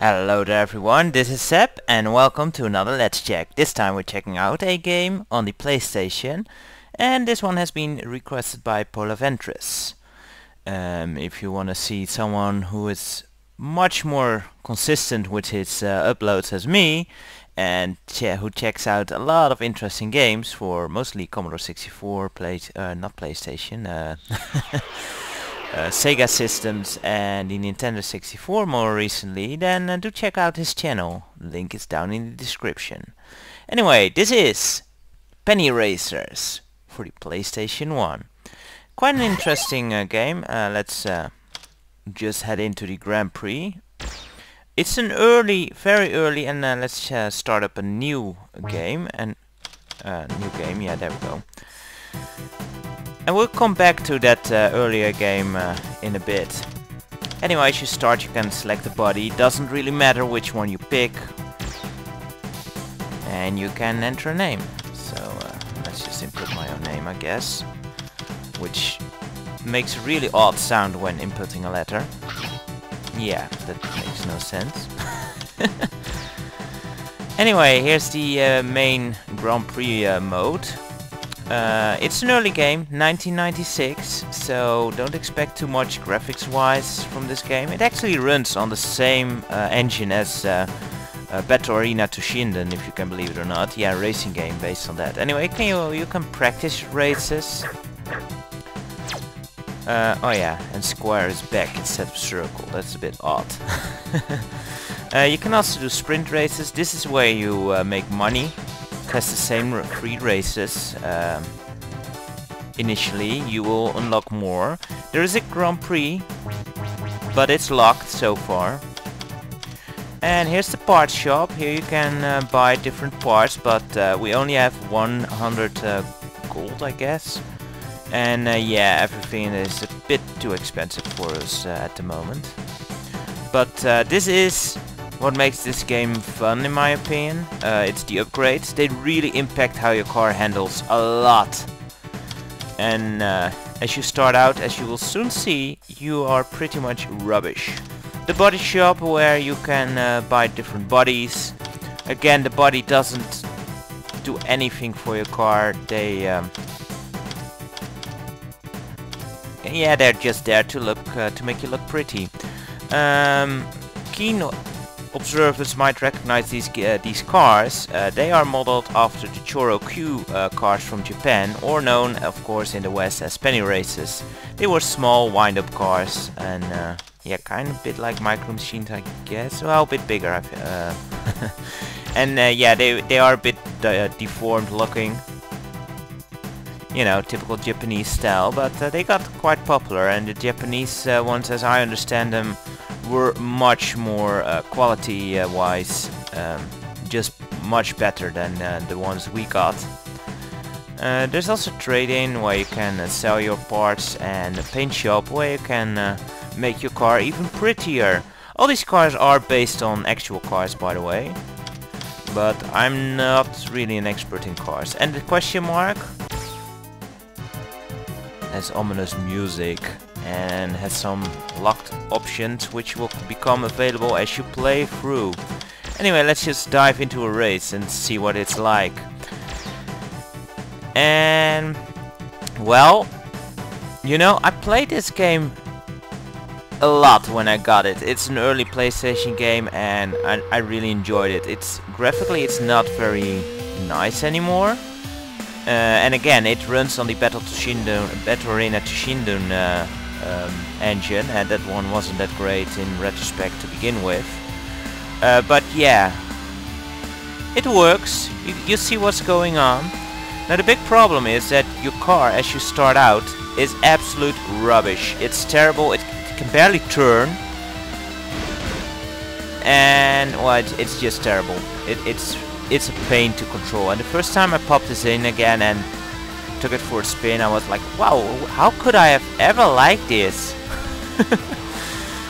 Hello there everyone, this is Seb and welcome to another Let's Check. This time we're checking out a game on the PlayStation and this one has been requested by Polaventris. If you want to see someone who is much more consistent with his uploads as me and who checks out a lot of interesting games for mostly Commodore 64, not PlayStation, Sega systems and the Nintendo 64 more recently, then do check out his channel. Link is down in the description. Anyway, this is Penny Racers for the PlayStation 1. Quite an interesting game. Let's just head into the Grand Prix. It's an very early, and let's start up a new game. Yeah, there we go. And we'll come back to that earlier game in a bit. Anyway, as you start you can select the body. Doesn't really matter which one you pick. And you can enter a name. So let's just input my own name, I guess. Which makes a really odd sound when inputting a letter. Yeah, that makes no sense. Anyway, here's the main Grand Prix mode. It's an early game, 1996, so don't expect too much graphics wise from this game. It actually runs on the same engine as Battle Arena Toshinden, if you can believe it or not. Yeah, racing game based on that. Anyway, you can practice races. Oh yeah, and square is back instead of circle. That's a bit odd. You can also do sprint races. This is where you make money. Has the same free races. Initially you will unlock more. There is a Grand Prix, but it's locked so far. And here's the parts shop. Here you can buy different parts, but we only have 100 gold, I guess. And yeah, everything is a bit too expensive for us at the moment. But this is what makes this game fun, in my opinion. It's the upgrades. They really impact how your car handles a lot. And as you start out, as you will soon see, you are pretty much rubbish. The body shop, where you can buy different bodies. Again, the body doesn't do anything for your car. They yeah, they're just there to look to make you look pretty. Keen observers might recognize these cars. They are modeled after the Choro-Q cars from Japan, or known, of course, in the West as Penny Racers. They were small wind-up cars, and yeah, kind of a bit like Micro Machines, I guess. Well, a bit bigger. And yeah, they are a bit deformed looking. You know, typical Japanese style, but they got quite popular, and the Japanese ones, as I understand them, were much more quality-wise, just much better than the ones we got. There's also trade-in, where you can sell your parts, and a paint shop, where you can make your car even prettier. All these cars are based on actual cars, by the way, but I'm not really an expert in cars. And the question mark has ominous music and has some locked options which will become available as you play through. Anyway, let's just dive into a race and see what it's like. And well, you know, I played this game a lot when I got it. It's an early PlayStation game and I really enjoyed it. It's graphically it's not very nice anymore. And again, it runs on the Battle Arena Toshinden engine, and that one wasn't that great in retrospect to begin with. But yeah, it works. You see what's going on. Now the big problem is that your car, as you start out, is absolute rubbish. It's terrible. It can barely turn, and well, it's just terrible. It's a pain to control. And the first time I popped this in again and took it for a spin, I was like, wow, how could I have ever liked this?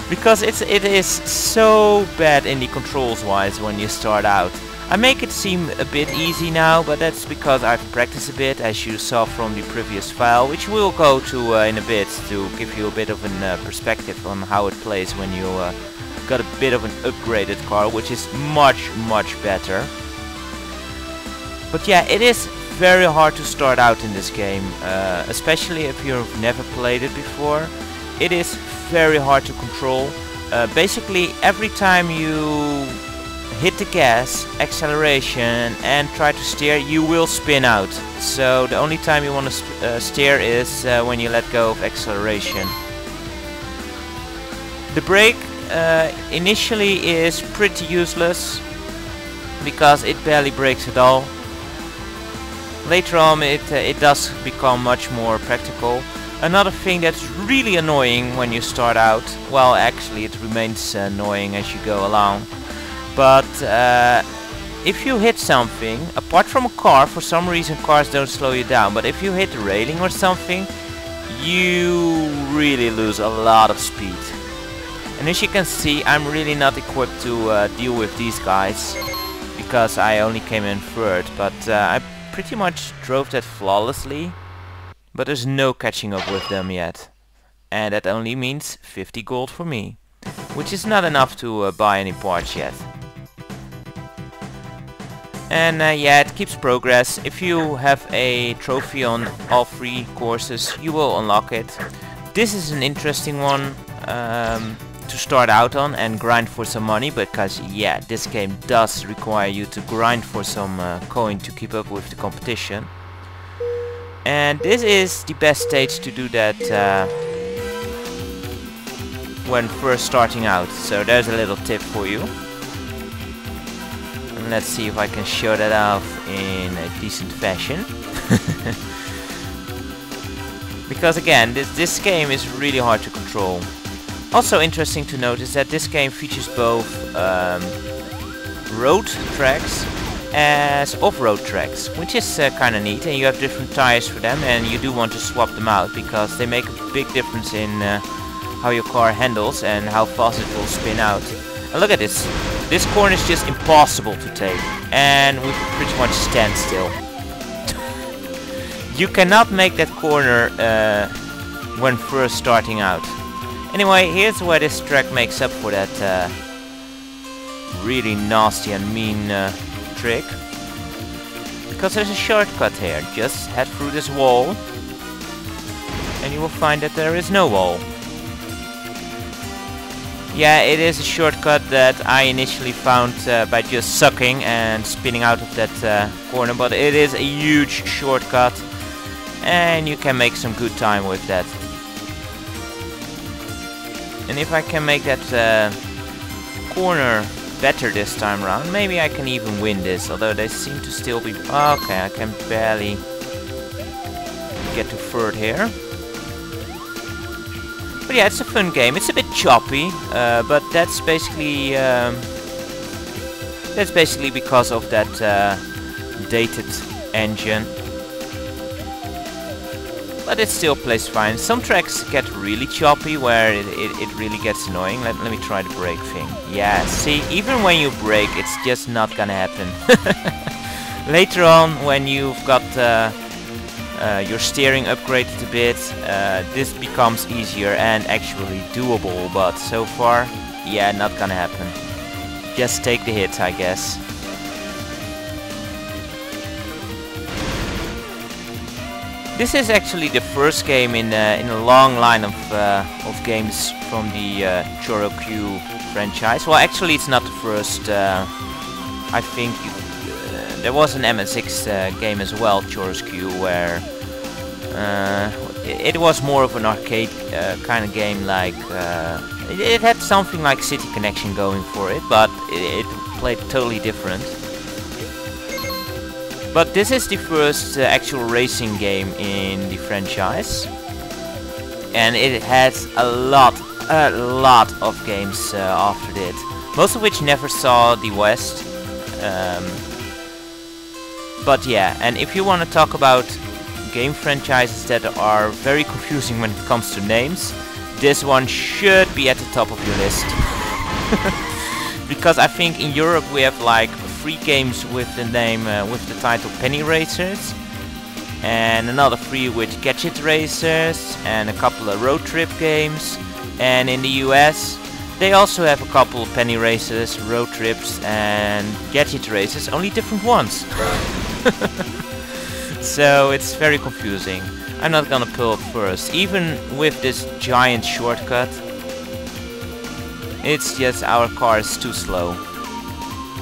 Because it is so bad in the controls wise when you start out. I make it seem a bit easy now, but that's because I've practiced a bit, as you saw from the previous file, which we'll go to in a bit to give you a bit of a perspective on how it plays when you got a bit of an upgraded car, which is much better. But yeah, it is very hard to start out in this game, especially if you've never played it before. It is very hard to control. Basically, every time you hit the gas, acceleration, and try to steer, you will spin out. So the only time you want to steer is when you let go of acceleration. The brake initially is pretty useless because it barely brakes at all. Later on it does become much more practical. Another thing that's really annoying when you start out, well, actually it remains annoying as you go along, but if you hit something, apart from a car, for some reason cars don't slow you down, but if you hit the railing or something, you really lose a lot of speed. And as you can see, I'm really not equipped to deal with these guys, because I only came in third, but I pretty much drove that flawlessly. But there's no catching up with them yet. And that only means 50 gold for me, which is not enough to buy any parts yet. And yeah, it keeps progress. If you have a trophy on all 3 courses, you will unlock it. This is an interesting one to start out on and grind for some money, because yeah, this game does require you to grind for some coin to keep up with the competition. And this is the best stage to do that when first starting out. So there's a little tip for you. And let's see if I can show that off in a decent fashion. Because again, this game is really hard to control. Also interesting to note is that this game features both road tracks as off-road tracks, which is kind of neat, and you have different tires for them, and you do want to swap them out because they make a big difference in how your car handles and how fast it will spin out. And look at this. This corner is just impossible to take, and we pretty much stand still. You cannot make that corner when first starting out. Anyway, here's where this track makes up for that really nasty and mean trick, because there's a shortcut here. Just head through this wall and you will find that there is no wall. Yeah, it is a shortcut that I initially found by just sucking and spinning out of that corner, but it is a huge shortcut and you can make some good time with that. And if I can make that corner better this time around, maybe I can even win this, although they seem to still be... Okay, I can barely get to third here. But yeah, it's a fun game. It's a bit choppy, but that's basically because of that dated engine. But it still plays fine. Some tracks get really choppy where it really gets annoying. Let me try the brake thing. Yeah, see, even when you brake, it's just not gonna happen. Later on, when you've got your steering upgraded a bit, this becomes easier and actually doable. But so far, yeah, not gonna happen. Just take the hit, I guess. This is actually the first game in a long line of games from the Choro-Q franchise. Well, actually, it's not the first. I think there was an MSX game as well, Choro-Q, where it was more of an arcade kind of game. Like it had something like City Connection going for it, but it played totally different. But this is the first actual racing game in the franchise, and it has a lot of games after it, most of which never saw the West. But yeah, and if you want to talk about game franchises that are very confusing when it comes to names, this one should be at the top of your list. Because I think in Europe we have like 3 games with the name, with the title Penny Racers, and another 3 with Gadget Racers, and a couple of road trip games. And in the US They also have a couple of penny races, road trips and gadget races, only different ones. So it's very confusing. I'm not gonna pull it first. Even with this giant shortcut, it's just our car is too slow.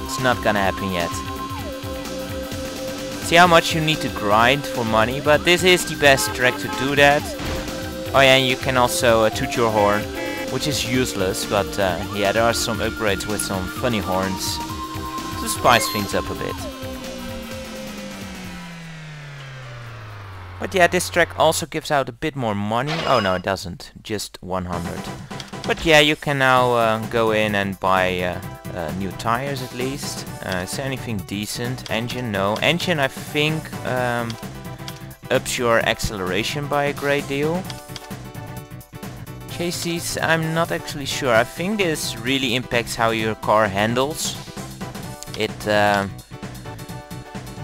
It's not gonna happen yet. See how much you need to grind for money, but this is the best track to do that. Oh yeah, and you can also toot your horn, which is useless, but yeah, there are some upgrades with some funny horns to spice things up a bit. But yeah, this track also gives out a bit more money. Oh no, it doesn't, just 100. But yeah, you can now go in and buy new tires at least. Is there anything decent? Engine? No. Engine, I think, ups your acceleration by a great deal. Chassis, I'm not actually sure. I think this really impacts how your car handles.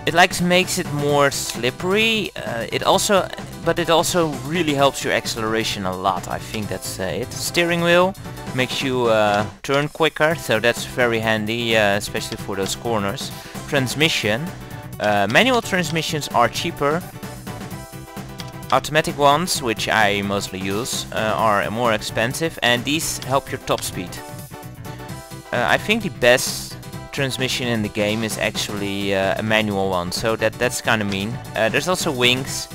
It like makes it more slippery. It also really helps your acceleration a lot. I think that's it. Steering wheel makes you turn quicker, so that's very handy, especially for those corners. Transmission, manual transmissions are cheaper. Automatic ones, which I mostly use, are more expensive, and these help your top speed. I think the best transmission in the game is actually a manual one, so that's kind of mean. There's also wings.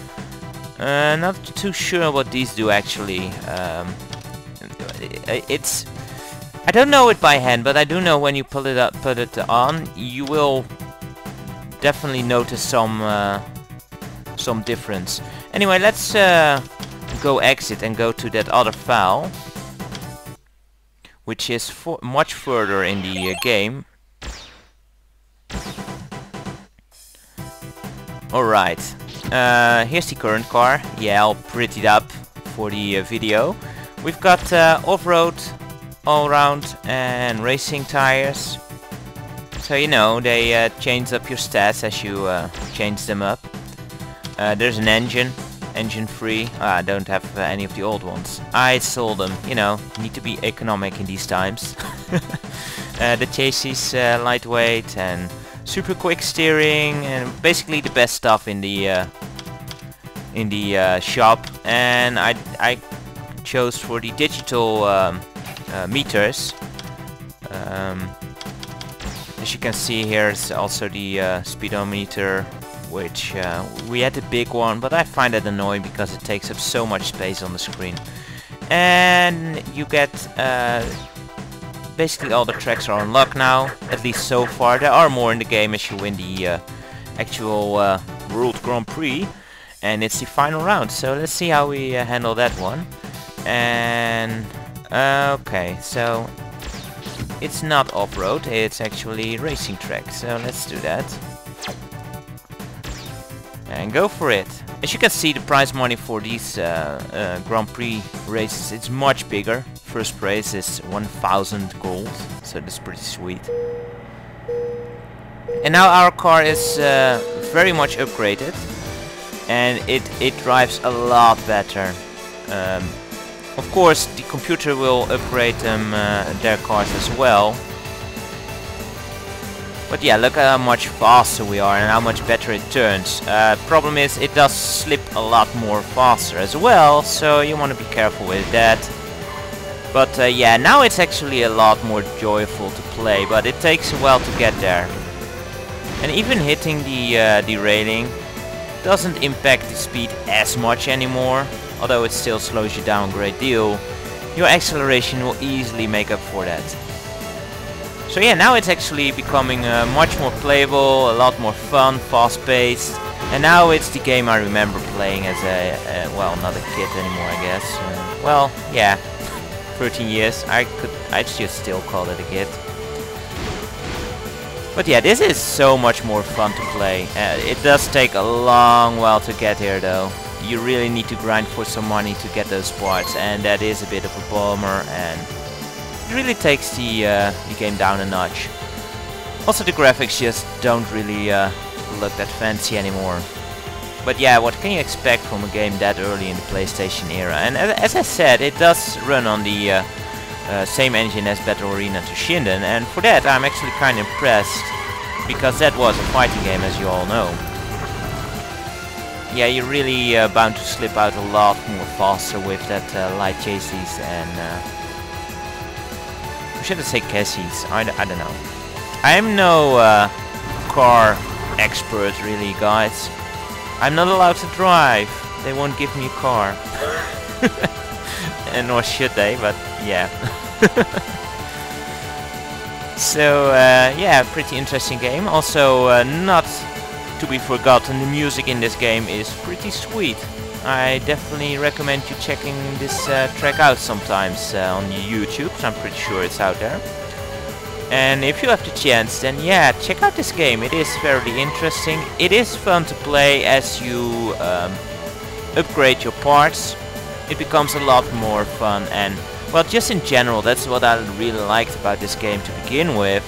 Not too sure what these do actually. I don't know it by hand, but I do know when you put it on, you will definitely notice some difference. Anyway, let's go exit and go to that other file, which is much further in the game. Alright, here's the current car. Yeah, I'll print it up for the video. We've got off-road, all-round and racing tires. So you know, they change up your stats as you change them up. There's an engine free. I don't have any of the old ones. I sold them, you know, need to be economic in these times. The chassis lightweight and super quick steering and basically the best stuff in the shop. And I chose for the digital meters. As you can see, here's also the speedometer, which we had a big one, but I find it annoying because it takes up so much space on the screen. And you get basically all the tracks are unlocked now, at least so far. There are more in the game as you win the actual World Grand Prix, and it's the final round. So let's see how we handle that one. And okay, so it's not off-road, it's actually racing track. So let's do that. And go for it. As you can see, the prize money for these Grand Prix races, it's much bigger. First prize is 1000 gold, so that's pretty sweet. And now our car is very much upgraded, and it drives a lot better. Of course, the computer will upgrade them their cars as well. But yeah, look at how much faster we are and how much better it turns. Problem is, it does slip a lot more faster as well, so you want to be careful with that. But yeah, now it's actually a lot more joyful to play, but it takes a while to get there. And even hitting the railing doesn't impact the speed as much anymore, although it still slows you down a great deal. Your acceleration will easily make up for that. So yeah, now it's actually becoming much more playable, a lot more fun, fast-paced, and now it's the game I remember playing as a well, not a kid anymore, I guess. Well, yeah, 13 years. I'd just still call it a kid. But yeah, this is so much more fun to play. It does take a long while to get here, though. You really need to grind for some money to get those parts, and that is a bit of a bummer. And it really takes the game down a notch. Also, the graphics just don't really look that fancy anymore. But yeah, what can you expect from a game that early in the PlayStation era? And as I said, it does run on the same engine as Battle Arena to Shinden, and for that I'm actually kind of impressed, because that was a fighting game, as you all know. Yeah, you're really bound to slip out a lot more faster with that light chassis, and should I say chassis? I don't know. I'm no car expert really, guys. I'm not allowed to drive. They won't give me a car. And nor should they, but yeah. So yeah, pretty interesting game. Also not to be forgotten, the music in this game is pretty sweet. I definitely recommend you checking this track out sometimes on YouTube, so I'm pretty sure it's out there. And if you have the chance, then yeah, check out this game. It is fairly interesting. It is fun to play as you upgrade your parts. It becomes a lot more fun, and well, just in general, that's what I really liked about this game to begin with.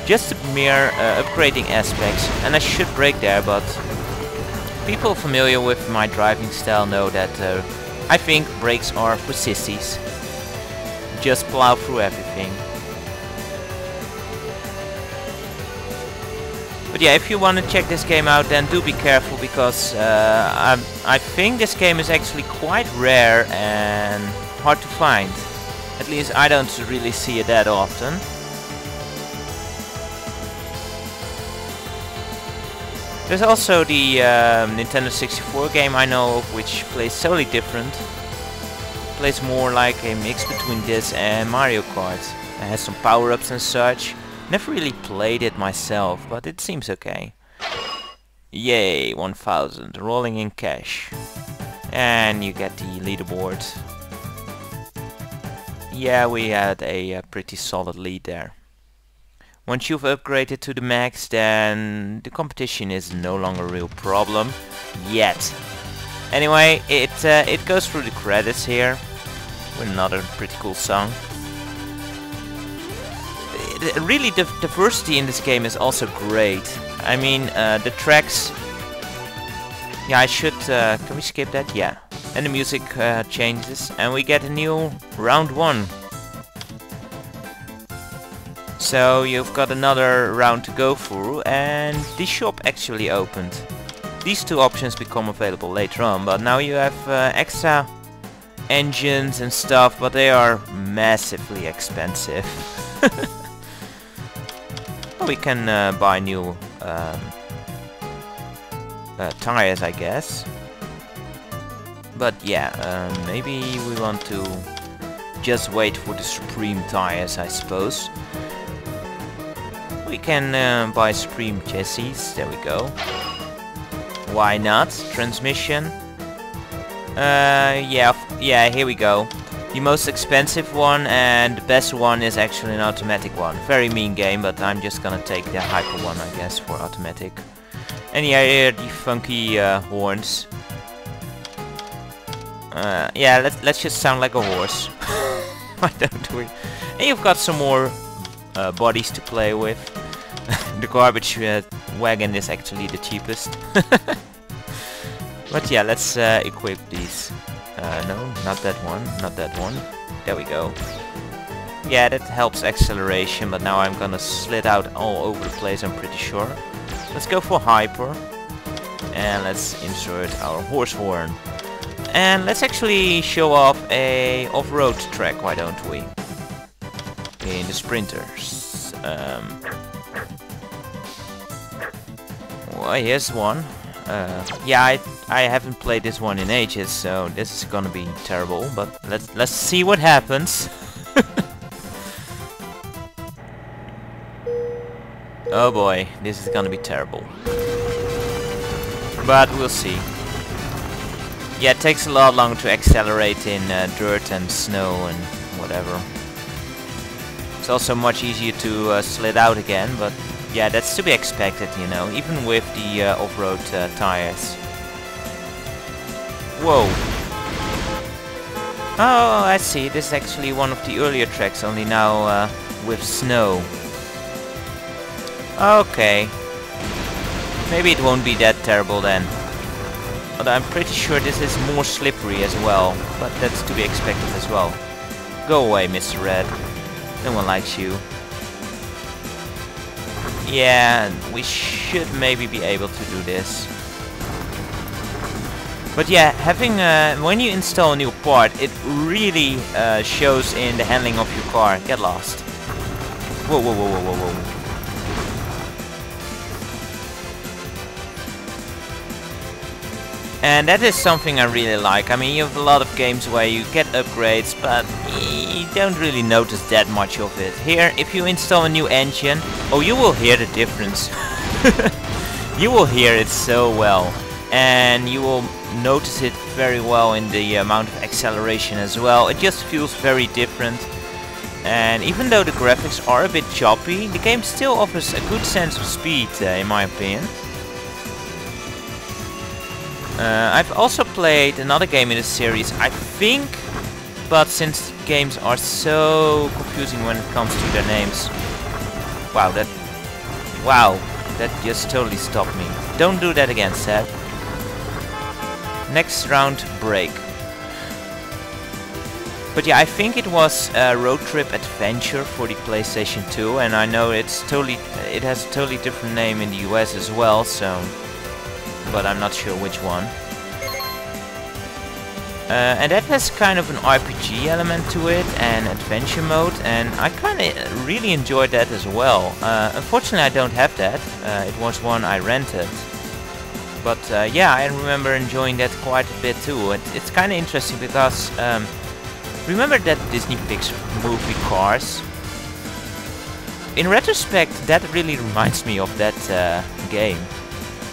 Just the mere upgrading aspects, and I should break there, but people familiar with my driving style know that I think brakes are for sissies. Just plow through everything. But yeah, if you want to check this game out, then do be careful, because I think this game is actually quite rare and hard to find. At least I don't really see it that often. There's also the Nintendo 64 game I know of, which plays totally different. Plays more like a mix between this and Mario Kart. It has some power-ups and such. Never really played it myself, but it seems okay. Yay, 1000, rolling in cash. And you get the leaderboard. Yeah, we had a pretty solid lead there. Once you've upgraded to the max, then the competition is no longer a real problem. Yet. Anyway, it goes through the credits here. With another pretty cool song. Really, the diversity in this game is also great. I mean, the tracks... Yeah, I should... can we skip that? Yeah. And the music changes, and we get a new round 1. So you've got another round to go through, and the shop actually opened. These two options become available later on, but now you have extra engines and stuff, but they are massively expensive. We can buy new tires, I guess. But yeah, maybe we want to just wait for the Supreme tires, I suppose. We can buy Supreme chassis, there we go. Why not? Transmission. Yeah, here we go. The most expensive one and the best one is actually an automatic one. Very mean game, but I'm just gonna take the hyper one, I guess, for automatic. And yeah, here the funky horns. Yeah, let's just sound like a horse. Why don't we? And you've got some more bodies to play with. The garbage wagon is actually the cheapest. But yeah, let's equip these. No, not that one, not that one. There we go. Yeah, that helps acceleration, but now I'm gonna slid out all over the place, I'm pretty sure. Let's go for hyper. And let's insert our horse horn. And let's actually show off a off-road track, why don't we? In the sprinters. Well, here's one. Yeah, I haven't played this one in ages, so this is gonna be terrible. But let's see what happens. Oh boy, this is gonna be terrible. But we'll see. Yeah, it takes a lot longer to accelerate in dirt and snow and whatever. It's also much easier to slid out again, but yeah, that's to be expected, you know, even with the off-road tires. Whoa. Oh, I see, this is actually one of the earlier tracks, only now with snow. Okay. Maybe it won't be that terrible then. But I'm pretty sure this is more slippery as well, but that's to be expected as well. Go away, Mr. Red. No one likes you. Yeah, we should maybe be able to do this. But yeah, having when you install a new part, it really shows in the handling of your car. Get lost. Whoa, whoa, whoa, whoa, whoa, whoa. And that is something I really like. I mean, you have a lot of games where you get upgrades, but you don't really notice that much of it. Here, if you install a new engine, oh, you will hear the difference. You will hear it so well. And you will notice it very well in the amount of acceleration as well. It just feels very different. And even though the graphics are a bit choppy, the game still offers a good sense of speed, in my opinion. I've also played another game in the series, I think, but since games are so confusing when it comes to their names. Wow, that just totally stopped me. Don't do that again, Seb. Next round, break. But yeah, I think it was Road Trip Adventure for the PlayStation 2, and I know it has a totally different name in the US as well, so... but I'm not sure which one. And that has kind of an RPG element to it and adventure mode, and I kind of really enjoyed that as well. Unfortunately, I don't have that. It was one I rented. But yeah, I remember enjoying that quite a bit too. It's kind of interesting because remember that Disney Pixar movie Cars? In retrospect, that really reminds me of that game.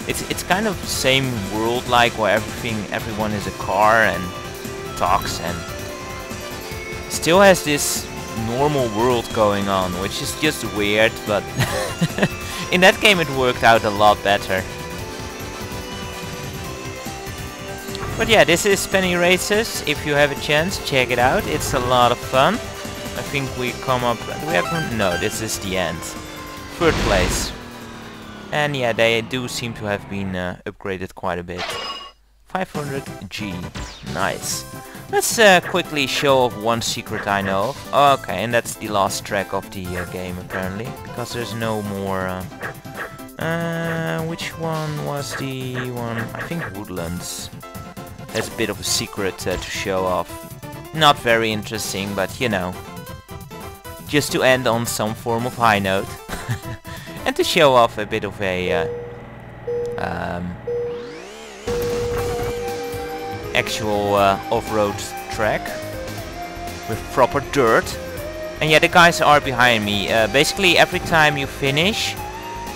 It's kind of the same world, like where everyone is a car and talks and still has this normal world going on, which is just weird, but in that game it worked out a lot better. But yeah, this is Penny Races. If you have a chance, check it out. It's a lot of fun. I think we come up... do we have... no, this is the end. Third place. And yeah, they do seem to have been upgraded quite a bit. 500G. Nice. Let's quickly show off one secret I know of. Oh, okay, and that's the last track of the game apparently. Because there's no more... which one was the one? I think Woodlands. That's a bit of a secret to show off. Not very interesting, but you know. Just to end on some form of high note. And to show off a bit of a actual off-road track with proper dirt. And yeah, the guys are behind me. Basically, every time you finish,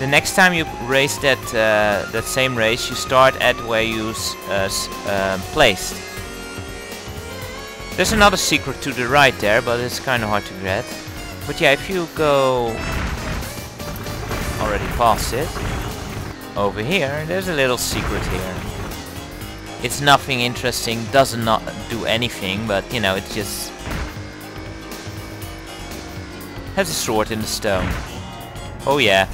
the next time you race that same race, you start at where you placed. There's another secret to the right there, but it's kind of hard to get. But yeah, if you go already past it, over here, there's a little secret here. It's nothing interesting, doesn't not do anything, but you know, it just has a sword in the stone. Oh yeah.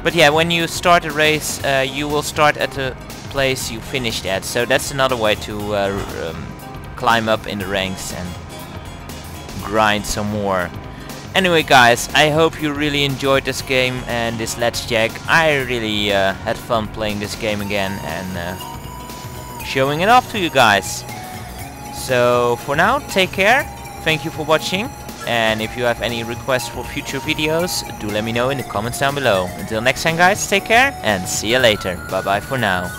But yeah, when you start a race, you will start at the place you finished at. So that's another way to climb up in the ranks and grind some more. Anyway guys, I hope you really enjoyed this game and this Let's Check. I really had fun playing this game again and showing it off to you guys. So for now, take care. Thank you for watching. And if you have any requests for future videos, do let me know in the comments down below. Until next time guys, take care and see you later. Bye bye for now.